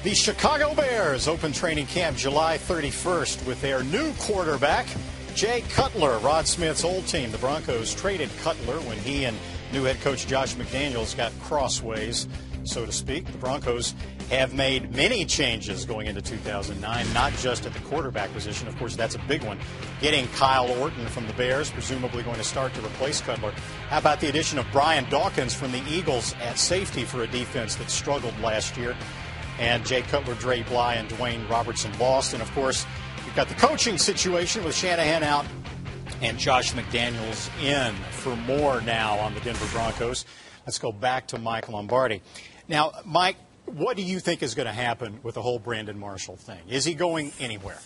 The Chicago Bears open training camp July 31st with their new quarterback, Jay Cutler. Rod Smith's old team, the Broncos, traded Cutler when he and new head coach Josh McDaniels got crossways, so to speak. The Broncos have made many changes going into 2009, not just at the quarterback position. Of course, that's a big one. Getting Kyle Orton from the Bears, presumably going to start to replace Cutler. How about the addition of Brian Dawkins from the Eagles at safety for a defense that struggled last year? And Jay Cutler, Dre Bly, and Dwayne Robertson lost. And, of course, you've got the coaching situation with Shanahan out and Josh McDaniels in for more now on the Denver Broncos. Let's go back to Mike Lombardi. Now, Mike, what do you think is going to happen with the whole Brandon Marshall thing? Is he going anywhere?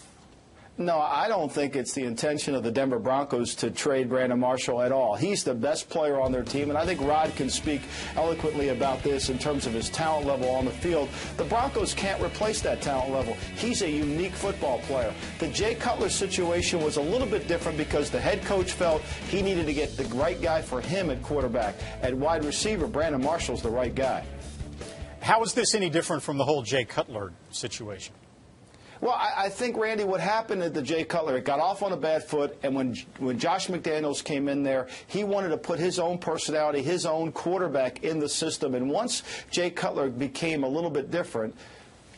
No, I don't think it's the intention of the Denver Broncos to trade Brandon Marshall at all. He's the best player on their team, and I think Rod can speak eloquently about this in terms of his talent level on the field. The Broncos can't replace that talent level. He's a unique football player. The Jay Cutler situation was a little bit different because the head coach felt he needed to get the right guy for him at quarterback. At wide receiver, Brandon Marshall's the right guy. How is this any different from the whole Jay Cutler situation? Well, I think, Randy, what happened at the Jay Cutler, it got off on a bad foot, and when Josh McDaniels came in there, he wanted to put his own personality, his own quarterback in the system. And once Jay Cutler became a little bit different,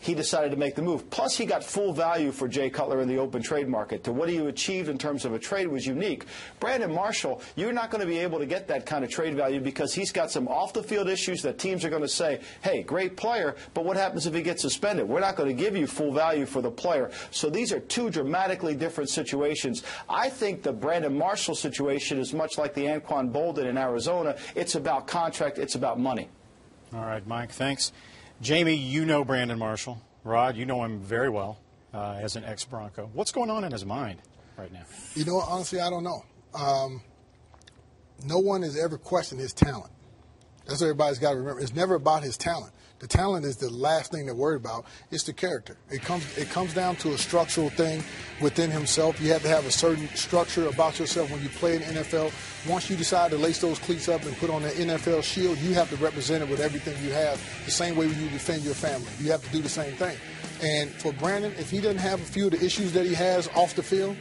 he decided to make the move. Plus, he got full value for Jay Cutler in the open trade market. To what he achieved in terms of a trade was unique. Brandon Marshall, you're not going to be able to get that kind of trade value because he's got some off-the-field issues that teams are going to say, hey, great player, but what happens if he gets suspended? We're not going to give you full value for the player. So these are two dramatically different situations. I think the Brandon Marshall situation is much like the Anquan Bolden in Arizona. It's about contract. It's about money. All right, Mike, thanks. Jamie, you know Brandon Marshall. Rod, you know him very well as an ex-Bronco. What's going on in his mind right now? You know what, honestly, I don't know. No one has ever questioned his talent. That's what everybody's got to remember. It's never about his talent. The talent is the last thing to worry about. It's the character. It comes down to a structural thing within himself. You have to have a certain structure about yourself when you play in the NFL. Once you decide to lace those cleats up and put on the NFL shield, you have to represent it with everything you have, the same way you defend your family. You have to do the same thing. And for Brandon, if he doesn't have a few of the issues that he has off the field,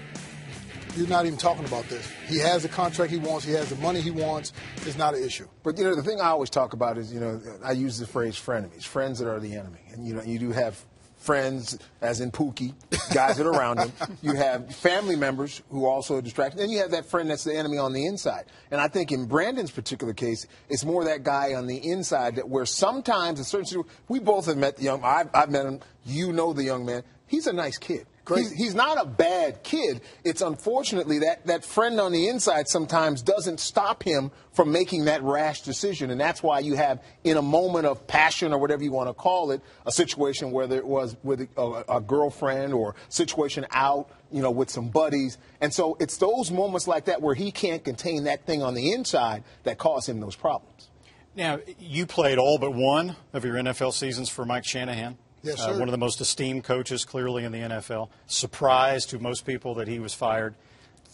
you're not even talking about this. He has the contract he wants. He has the money he wants. It's not an issue. But, you know, the thing I always talk about is, you know, I use the phrase frenemies, friends that are the enemy. And, you know, you do have friends, as in Pookie, guys that are around him. You have family members who are also distracted. Then you have that friend that's the enemy on the inside. And I think in Brandon's particular case, it's more that guy on the inside that where sometimes in certain situations, we both have met the young man. I've met him. You know the young man. He's a nice kid. He's not a bad kid. It's unfortunately that friend on the inside sometimes doesn't stop him from making that rash decision. And that's why you have, in a moment of passion or whatever you want to call it, a situation whether it was with a girlfriend or situation out, you know, with some buddies. And so it's those moments like that where he can't contain that thing on the inside that cause him those problems. Now, you played all but one of your NFL seasons for Mike Shanahan. Yes, sir. One of the most esteemed coaches, clearly, in the NFL. Surprised to most people that he was fired.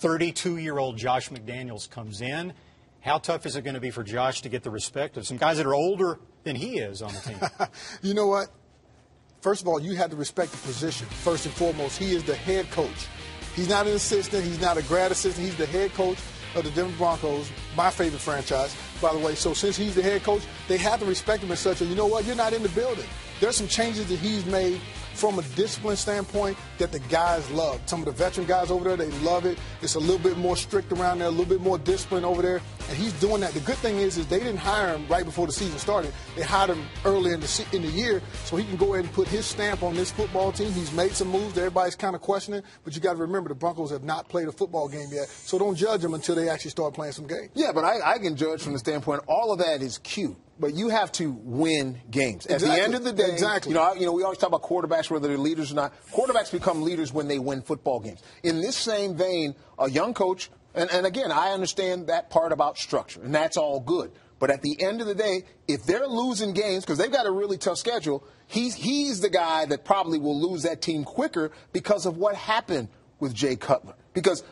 32-year-old Josh McDaniels comes in. How tough is it going to be for Josh to get the respect of some guys that are older than he is on the team? You know what? First of all, you have to respect the position. First and foremost, he is the head coach. He's not an assistant. He's not a grad assistant. He's the head coach of the Denver Broncos, my favorite franchise, by the way. So since he's the head coach, they have to respect him as such. And you know what? You're not in the building. There's some changes that he's made from a discipline standpoint that the guys love. Some of the veteran guys over there, they love it. It's a little bit more strict around there, a little bit more discipline over there. And he's doing that. The good thing is they didn't hire him right before the season started. They hired him early in the year so he can go ahead and put his stamp on this football team. He's made some moves that everybody's kind of questioning. But you got to remember the Broncos have not played a football game yet. So don't judge them until they actually start playing some games. Yeah, but I can judge from the standpoint, all of that is cute. But you have to win games. At the end of the day, you know, we always talk about quarterbacks, whether they're leaders or not. Quarterbacks become leaders when they win football games. In this same vein, a young coach, and again, I understand that part about structure, and that's all good. But at the end of the day, if they're losing games, because they've got a really tough schedule, he's the guy that probably will lose that team quicker because of what happened with Jay Cutler. Because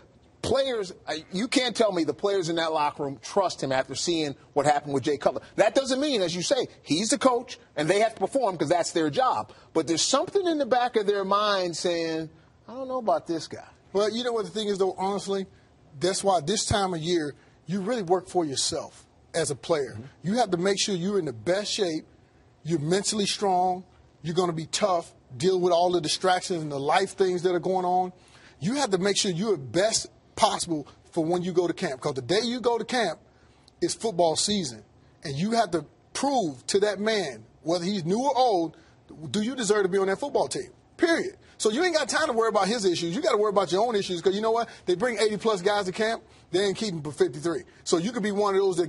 players, you can't tell me the players in that locker room trust him after seeing what happened with Jay Cutler. That doesn't mean, as you say, he's the coach and they have to perform because that's their job. But there's something in the back of their mind saying, I don't know about this guy. Well, you know what the thing is, though, honestly? That's why this time of year, you really work for yourself as a player. Mm-hmm. You have to make sure you're in the best shape, you're mentally strong, you're going to be tough, deal with all the distractions and the life things that are going on. You have to make sure you're best possible for when you go to camp. Because the day you go to camp, it's football season. And you have to prove to that man, whether he's new or old, do you deserve to be on that football team? Period. So you ain't got time to worry about his issues. You got to worry about your own issues because you know what? They bring 80-plus guys to camp. They ain't keeping for 53. So you could be one of those that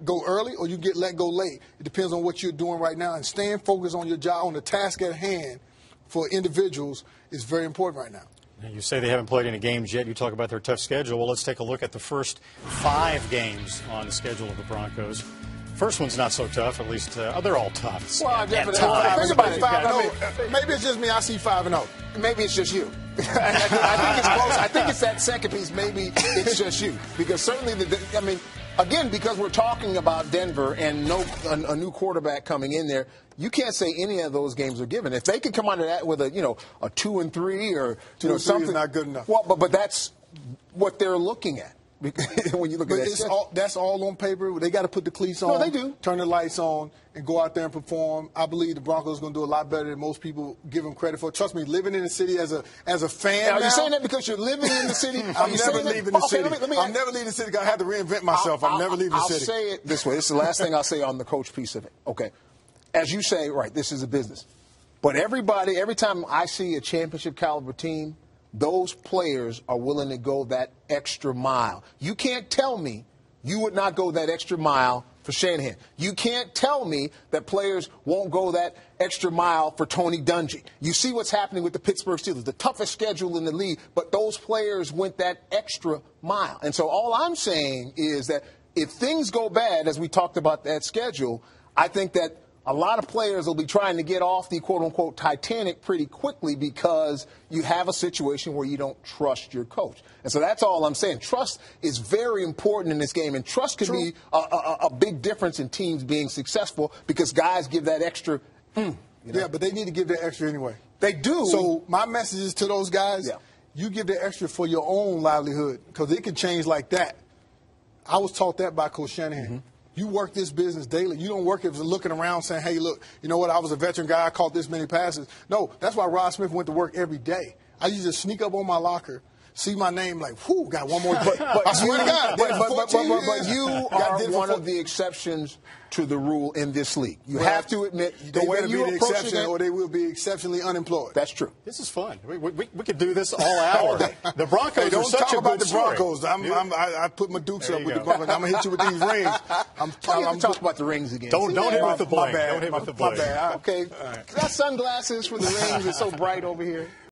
go early or you get let go late. It depends on what you're doing right now. And staying focused on your job, on the task at hand for individuals is very important right now. You say they haven't played any games yet. You talk about their tough schedule. Well, let's take a look at the first 5 games on the schedule of the Broncos. First one's not so tough, at least they're all tough. Well, think about it. 5-0. Maybe it's just me. I see 5-0. Maybe it's just you. I think it's close. I think it's that second piece. Maybe it's just you. Because certainly, again, because we're talking about Denver and a new quarterback coming in there, you can't say any of those games are given. If they could come out of that with a 2-3 or something, is not good enough. Well, but that's what they're looking at. When you look at that, that's all on paper. They got to put the cleats on. No, they do. Turn the lights on and go out there and perform. I believe the Broncos are going to do a lot better than most people give them credit for. Trust me, living in the city as a fan. Now, are you saying that because you're living in the city? I'm never leaving the city. I'm never leaving the city because I have to reinvent myself. I'm never leaving the city. I'll say it this way. This is the last thing I'll say on the coach piece of it. Okay. As you say, right, this is a business. But every time I see a championship caliber team, those players are willing to go that extra mile. You can't tell me you would not go that extra mile for Shanahan. You can't tell me that players won't go that extra mile for Tony Dungy. You see what's happening with the Pittsburgh Steelers, the toughest schedule in the league, but those players went that extra mile. And so all I'm saying is that if things go bad, as we talked about that schedule, I think that a lot of players will be trying to get off the quote-unquote Titanic pretty quickly because you have a situation where you don't trust your coach. And so that's all I'm saying. Trust is very important in this game, and trust can be a big difference in teams being successful because guys give that extra. Yeah, but they need to give that extra anyway. They do. So my message is to those guys, you give that extra for your own livelihood because it can change like that. I was taught that by Coach Shanahan. Mm-hmm. You work this business daily. You don't work it looking around saying, hey, look, you know what, I was a veteran guy. I caught this many passes. No, that's why Rod Smith went to work every day. I used to sneak up on my locker, see my name like, whoo, got one more. But I swear to God. But you are one of the exceptions to the rule in this league. You have to admit the way you approach it, or they will be exceptionally unemployed. That's true. This is fun. We could do this all hour. The Broncos don't are such talk a about good the Broncos. I put my dukes up with the Broncos. I'm gonna hit you with these rings. I'm talk about the rings again. Don't hit with the bling. Don't hit with the bling. Okay. Got sunglasses for the rings. It's so bright over here.